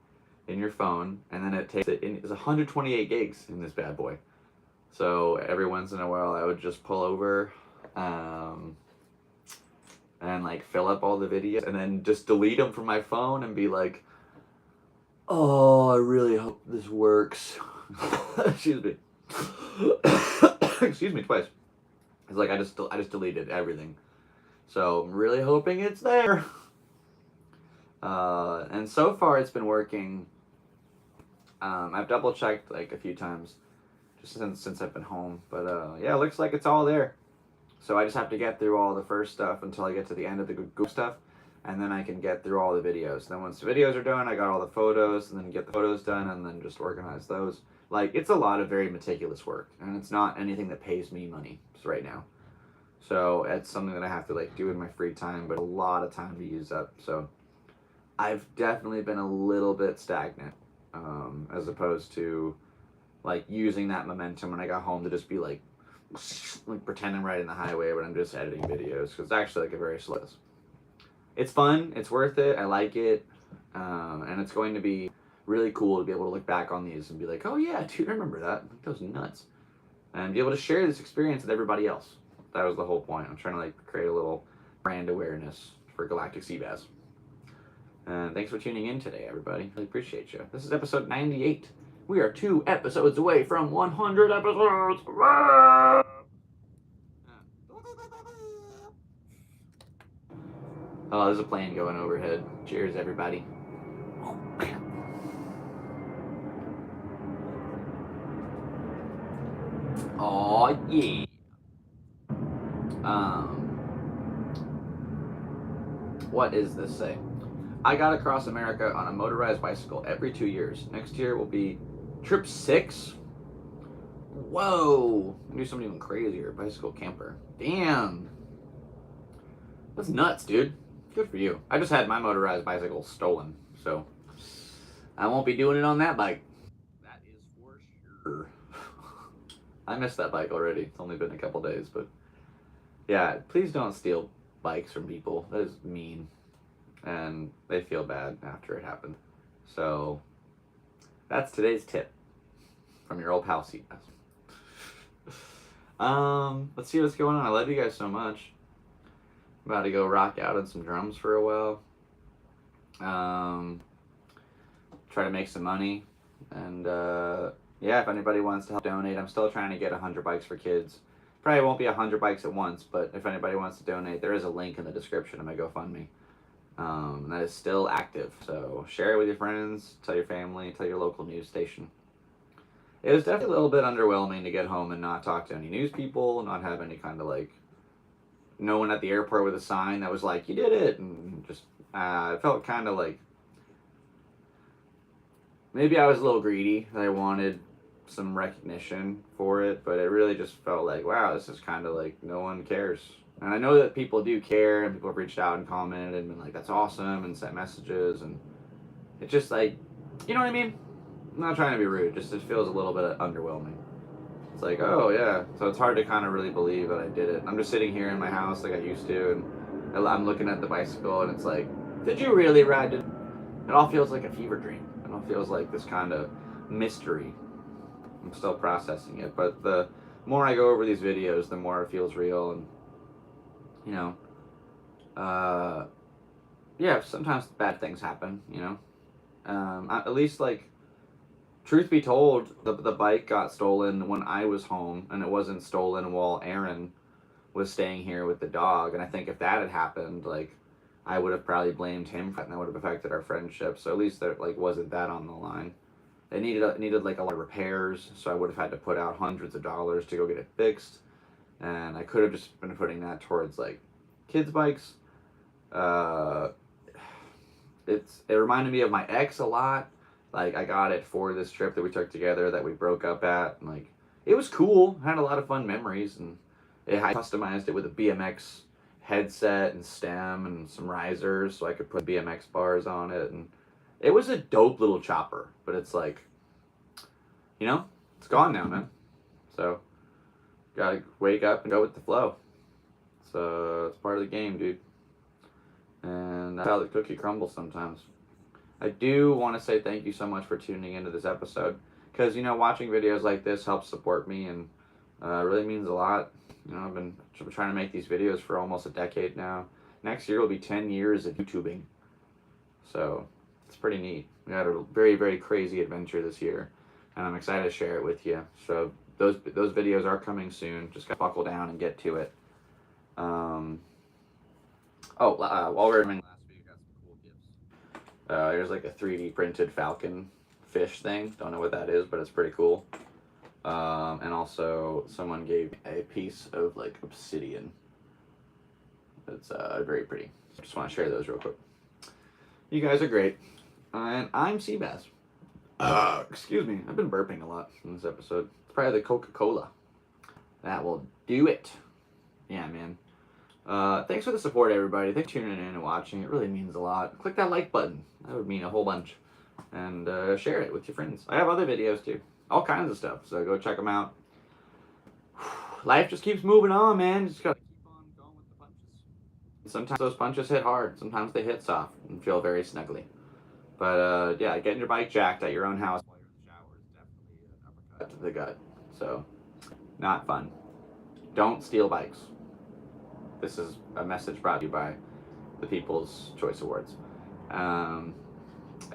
in your phone, and then it takes it in. It's 128 gigs in this bad boy. So every once in a while I would just pull over and like fill up all the videos and then just delete them from my phone and be like, oh, I really hope this works. Excuse me. Excuse me, twice. It's like I just deleted everything. So I'm really hoping it's there. And so far it's been working. I've double checked like a few times just since I've been home, but yeah, it looks like it's all there. So I just have to get through all the first stuff until I get to the end of the Google stuff, and then I can get through all the videos. Then once the videos are done, I got all the photos, and then get the photos done, and then just organize those. Like, it's a lot of very meticulous work, and it's not anything that pays me money right now. So it's something that I have to like do in my free time, but a lot of time to use up. So I've definitely been a little bit stagnant, as opposed to like using that momentum when I got home to just be like pretend I'm riding the highway when I'm just editing videos, because it's actually like a very slow. It's fun, it's worth it, I like it, and it's going to be really cool to be able to look back on these and be like, oh yeah, dude, I remember that. That was nuts. And be able to share this experience with everybody else. That was the whole point. I'm trying to like create a little brand awareness for Galactic Seabass. And thanks for tuning in today, everybody. Really appreciate you. This is episode 98. We are 2 episodes away from 100 episodes. Oh, there's a plane going overhead. Cheers, everybody. Oh yeah. What is this say? I got across America on a motorized bicycle every 2 years. Next year will be trip 6. Whoa! Do something even crazier. Bicycle camper. Damn. That's nuts, dude. Good for you. I just had my motorized bicycle stolen, so I won't be doing it on that bike. That is for sure. I missed that bike already. It's only been a couple days, but yeah, please don't steal bikes from people. That is mean, and they feel bad after it happened. So that's today's tip from your old pal Seabass. Let's see what's going on. I love you guys so much. I'm about to go rock out on some drums for a while. Try to make some money, and yeah, if anybody wants to help donate, I'm still trying to get 100 bikes for kids. Probably won't be 100 bikes at once, but if anybody wants to donate, there is a link in the description of my GoFundMe. That is still active, so share it with your friends, tell your family, tell your local news station. It was definitely a little bit underwhelming to get home and not talk to any news people, not have any kind of like, no one at the airport with a sign that was like, you did it, and just, it felt kind of like, maybe I was a little greedy, that I wanted some recognition for it, but it really just felt like, wow, this is kind of like, no one cares. And I know that people do care, and people have reached out and commented and been like, that's awesome, and sent messages, and it's just like, you know what I mean? I'm not trying to be rude, just it feels a little bit underwhelming. It's like, oh yeah, so it's hard to kind of really believe that I did it. I'm just sitting here in my house like I used to, and I'm looking at the bicycle, and it's like, did you really ride it? It all feels like a fever dream. It all feels like this kind of mystery. I'm still processing it, but the more I go over these videos, the more it feels real, and you know, yeah, sometimes bad things happen, you know. At least, like, truth be told, the bike got stolen when I was home, and it wasn't stolen while Aaron was staying here with the dog. And I think if that had happened, like, I would have probably blamed him for it, and that would have affected our friendship. So at least there like wasn't that on the line. It needed like a lot of repairs, so I would have had to put out hundreds of dollars to go get it fixed, and I could have just been putting that towards like kids' bikes. It reminded me of my ex a lot. Like, I got it for this trip that we took together that we broke up at, and like, it was cool. I had a lot of fun memories, and I customized it with a BMX headset and stem and some risers so I could put BMX bars on it, and it was a dope little chopper. But it's like, you know, it's gone now, man. So gotta wake up and go with the flow. So it's part of the game, dude. And that's how the cookie crumbles sometimes. I do want to say thank you so much for tuning into this episode, because, you know, watching videos like this helps support me, and really means a lot. You know, I've been trying to make these videos for almost a decade now. Next year will be 10 years of YouTubing. So it's pretty neat. We had a very, very crazy adventure this year, and I'm excited to share it with you. So those videos are coming soon. Just gotta buckle down and get to it. While we're doing last week, I got some cool gifts. There's like a 3D printed falcon fish thing. Don't know what that is, but it's pretty cool. And also someone gave a piece of like obsidian. It's very pretty. Just want to share those real quick. You guys are great. And I'm Seabass. Excuse me. I've been burping a lot in this episode. It's probably the Coca-Cola. That will do it. Yeah, man. Thanks for the support, everybody. Thanks for tuning in and watching. It really means a lot. Click that like button. That would mean a whole bunch. And share it with your friends. I have other videos too. All kinds of stuff. So go check them out. Life just keeps moving on, man. Just gotta keep on going with the punches. Sometimes those punches hit hard. Sometimes they hit soft and feel very snuggly. But yeah, getting your bike jacked at your own house while you're in the shower is definitely an uppercut to the gut. So, not fun. Don't steal bikes. This is a message brought to you by the People's Choice Awards.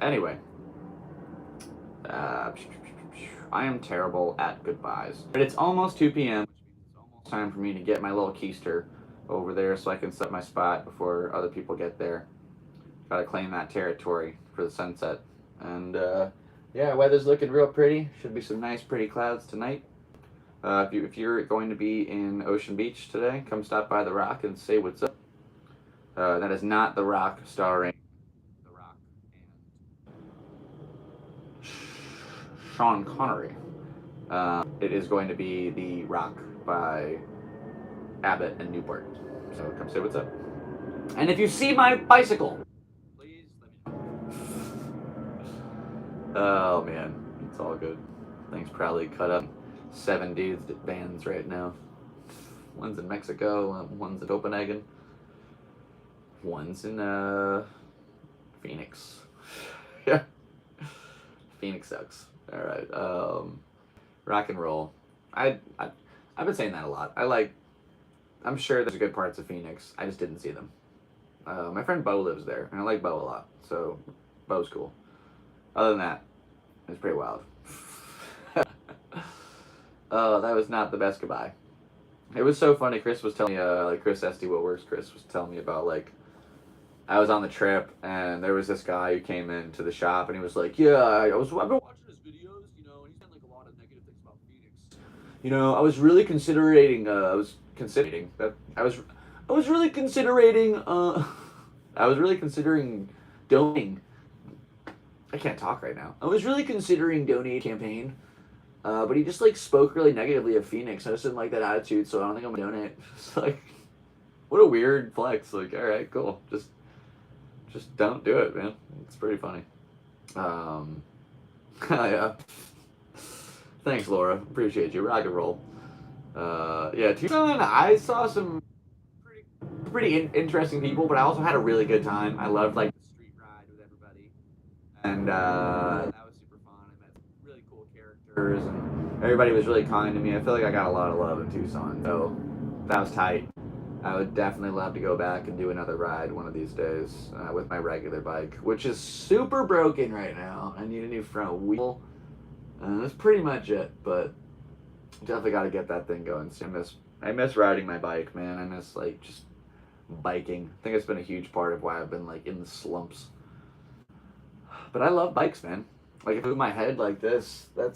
Anyway. I am terrible at goodbyes. But it's almost 2 p.m., which means it's almost time for me to get my little keister over there so I can set my spot before other people get there. Gotta claim that territory for the sunset. And yeah, weather's looking real pretty. Should be some nice pretty clouds tonight. If you're going to be in Ocean Beach today, come stop by the Rock and say what's up. That is not The Rock starring The Rock and Sean Connery. It is going to be The Rock by Abbott and Newport. So come say what's up. And if you see my bicycle, please let me know. Oh man, it's all good. Things probably cut up 7 dudes at bands right now. One's in Mexico, one's in Copenhagen, one's in Phoenix. Yeah, Phoenix sucks. All right, rock and roll. I've been saying that a lot. I'm sure there's good parts of Phoenix. I just didn't see them. My friend Bo lives there, and I like Bo a lot, so Bo's cool. Other than that, it's pretty wild. Oh, that was not the best goodbye. It was so funny. Chris was telling me, Chris SD What Works, Chris was telling me about, I was on the trip, and there was this guy who came into the shop, and he was like, yeah, I've been watching his videos, and he's had, a lot of negative things about Phoenix. I was really considering donating. I can't talk right now. I was really considering donating campaign, but he just spoke really negatively of Phoenix. I just didn't like that attitude, so I don't think I'm gonna donate. It's what a weird flex. All right, cool. Just don't do it, man. It's pretty funny. Yeah. Thanks, Laura. Appreciate you. Rock and roll. Yeah, Tucson, I saw some pretty interesting people, but I also had a really good time. I loved the street ride with everybody, and that was super fun. I met some really cool characters, and everybody was really kind to me. I feel like I got a lot of love in Tucson, so that was tight. I would definitely love to go back and do another ride one of these days with my regular bike, which is super broken right now. I need a new front wheel, and that's pretty much it. But definitely got to get that thing going. So I miss riding my bike, man. I miss just biking. I think it's been a huge part of why I've been in the slumps. But I love bikes, man. If I move my head like this, I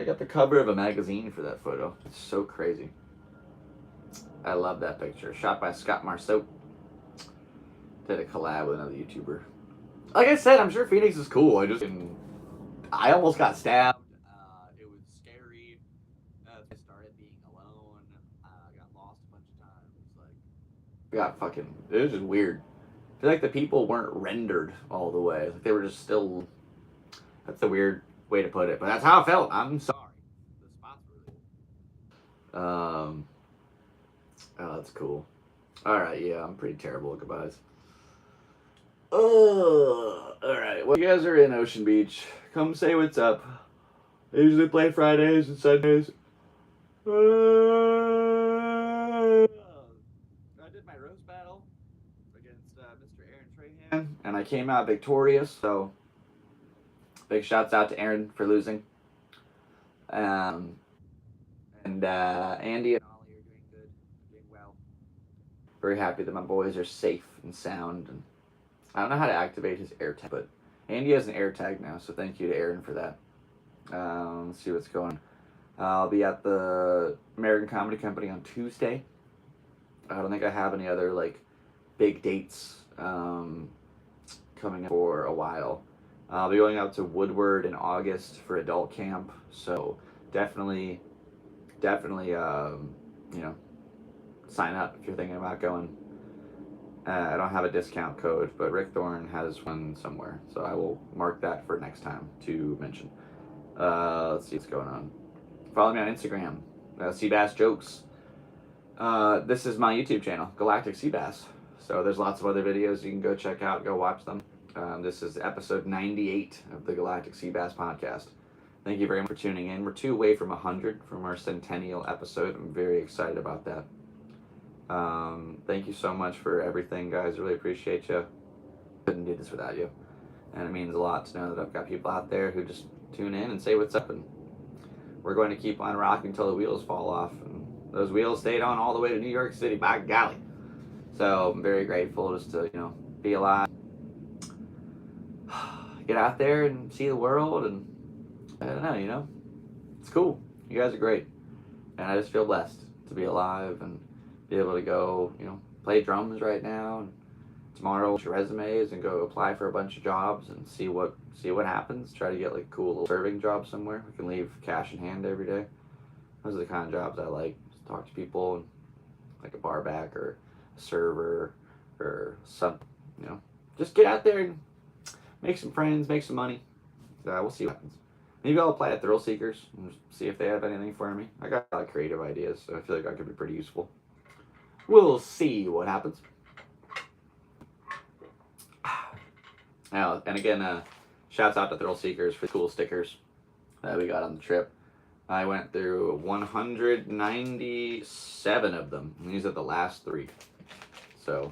got the cover of a magazine for that photo. It's so crazy. I love that picture. Shot by Scott Marceau. Did a collab with another YouTuber. Like I said, I'm sure Phoenix is cool. I almost got stabbed. It was scary. I started being alone. I got lost a bunch of times. It was just weird. I feel like the people weren't rendered all the way. They were just still. That's a weird way to put it, but that's how I felt. I'm sorry. The spots were really. Oh, that's cool. All right, yeah, I'm pretty terrible at goodbyes. Oh, all right. Well, you guys are in Ocean Beach. Come say what's up. I usually play Fridays and Sundays. I did my roast battle against Mr. Aaron Trahan, and I came out victorious. So, big shouts out to Aaron for losing. And Andy and Ollie are doing good, doing well. Very happy that my boys are safe and sound. And I don't know how to activate his AirTag, but Andy has an AirTag now, so thank you to Aaron for that. Let's see what's going on. I'll be at the American Comedy Company on Tuesday. I don't think I have any other big dates coming up for a while. I'll be going out to Woodward in August for adult camp, so definitely, sign up if you're thinking about going. I don't have a discount code, but Rick Thorne has one somewhere, so I will mark that for next time to mention. Let's see what's going on. Follow me on Instagram, Seabass Jokes. This is my YouTube channel, Galactic Seabass. So there's lots of other videos you can go check out, go watch them. This is episode 98 of the Galactic Seabass Podcast. Thank you very much for tuning in. We're 2 away from 100 from our centennial episode. I'm very excited about that. Thank you so much for everything, guys. Really appreciate you. Couldn't do this without you. And it means a lot to know that I've got people out there who just tune in and say what's up. And we're going to keep on rocking until the wheels fall off. And those wheels stayed on all the way to New York City, by golly. So I'm very grateful just to, be alive. Get out there and see the world. And I don't know, it's cool. You guys are great. And I just feel blessed to be alive and be able to go, play drums right now. And tomorrow, your resumes and go apply for a bunch of jobs and see what happens. Try to get like a cool little serving job somewhere. We can leave cash in hand every day. Those are the kind of jobs I like. Just talk to people, and like a bar back or a server or something. Just get out there and make some friends, make some money. We'll see what happens. Maybe I'll apply at Thrill Seekers and see if they have anything for me. I got a lot of creative ideas, so I feel like I could be pretty useful. We'll see what happens. Now, and again, shouts out to Thrill Seekers for the cool stickers that we got on the trip. I went through 197 of them, and these are the last 3. So,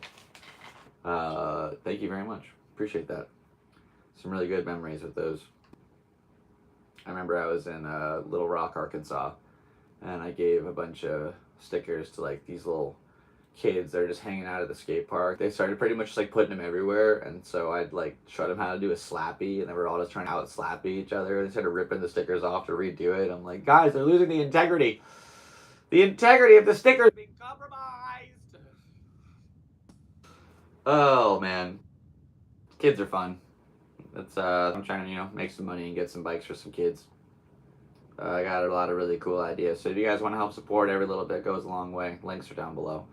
thank you very much. Appreciate that. Some really good memories with those. I remember I was in Little Rock, Arkansas, and I gave a bunch of stickers to like these little kids that are just hanging out at the skate park. They started pretty much just like putting them everywhere, and so I'd like show them how to do a slappy, and they were all just trying to out slappy each other. They started ripping the stickers off to redo it. I'm like, guys, they're losing the integrity. The integrity of the stickers being compromised. Oh man, kids are fun. That's I'm trying to make some money and get some bikes for some kids. I got a lot of really cool ideas. So if you guys want to help support, every little bit goes a long way. Links are down below.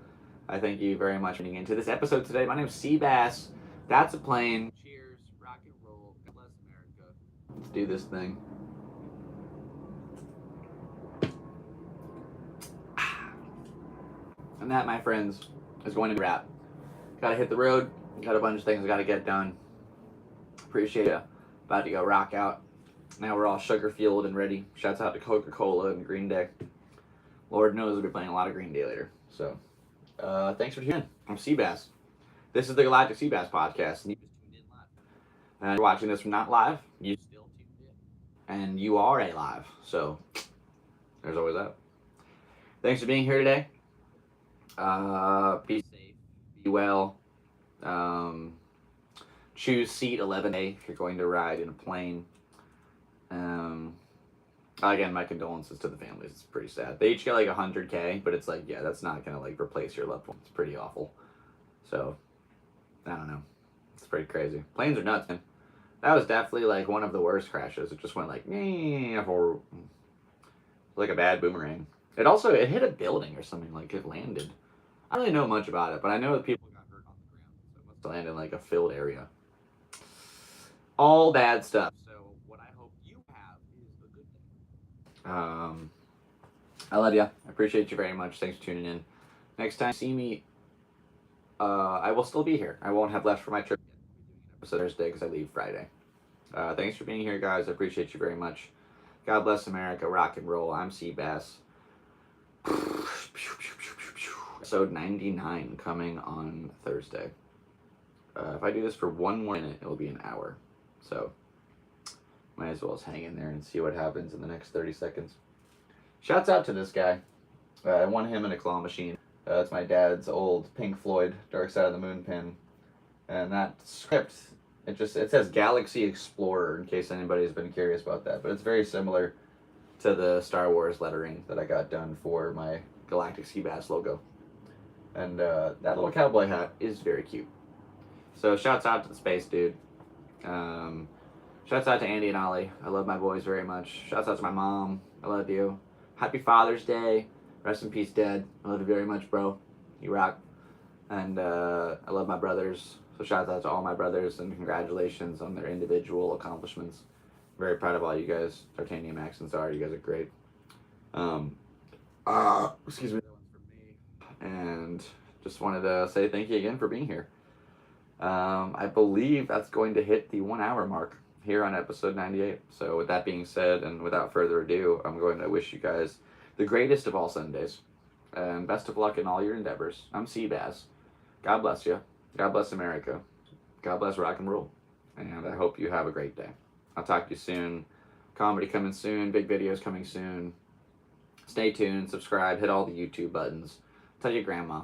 I thank you very much for tuning into this episode today. My name's Seabass. That's a plane. Cheers, rock and roll. God bless America. Let's do this thing. And that, my friends, is going to be a wrap. Gotta hit the road. Got a bunch of things I gotta get done. Appreciate you. About to go rock out. Now we're all sugar fueled and ready. Shouts out to Coca-Cola and Green Day. Lord knows we'll be playing a lot of Green Day later. So, thanks for tuning in. I'm Seabass. This is the Galactic Seabass Podcast, and you just tuned in live. And you're watching this from not live, you still tuned in. And you are alive. So, there's always that. Thanks for being here today. Be safe. Be well. Choose seat 11A if you're going to ride in a plane. Again, my condolences to the families. It's pretty sad. They each get like $100K, but it's like, yeah, that's not gonna like replace your loved one. It's pretty awful. So, I don't know. It's pretty crazy. Planes are nuts, man. That was definitely like one of the worst crashes. It just went like, like a bad boomerang. It hit a building or something. Like it landed. I don't really know much about it, but I know that people got hurt on the ground. So it must have landed in like a filled area. All bad stuff. So what I hope you have is a good thing. I love you. I appreciate you very much. Thanks for tuning in. Next time you see me, I will still be here. I won't have left for my trip yet. So Thursday because I leave Friday. Thanks for being here, guys. I appreciate you very much. God bless America. Rock and roll. I'm Seabass. Episode 99 coming on Thursday. If I do this for one more minute, it will be an hour. So, might as well just hang in there and see what happens in the next 30 seconds. Shouts out to this guy. I won him in a claw machine. It's my dad's old Pink Floyd Dark Side of the Moon pin. And that script, it says Galaxy Explorer, in case anybody's been curious about that. But it's very similar to the Star Wars lettering that I got done for my Galactic Seabass logo. And that little cowboy hat is very cute. So shouts out to the space dude. Shouts out to Andy and Ollie. I love my boys very much. Shouts out to my mom. I love you. Happy Father's Day. Rest in peace, Dad. I love you very much, bro. You rock. And I love my brothers. So shouts out to all my brothers and congratulations on their individual accomplishments. Very proud of all you guys. Titanium, Max, and Zara. You guys are great. Excuse me. That one's for me. And just wanted to say thank you again for being here. I believe that's going to hit the 1 hour mark here on episode 98. So with that being said, and without further ado, I'm going to wish you guys the greatest of all Sundays. And best of luck in all your endeavors. I'm Seabass. God bless you. God bless America. God bless rock and roll. And I hope you have a great day. I'll talk to you soon. Comedy coming soon. Big videos coming soon. Stay tuned. Subscribe. Hit all the YouTube buttons. Tell your grandma.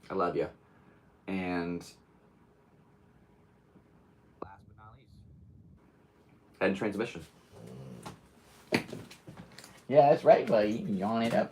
I love you. And last but not least, head transmission. Yeah, that's right, buddy. You can yawn it up.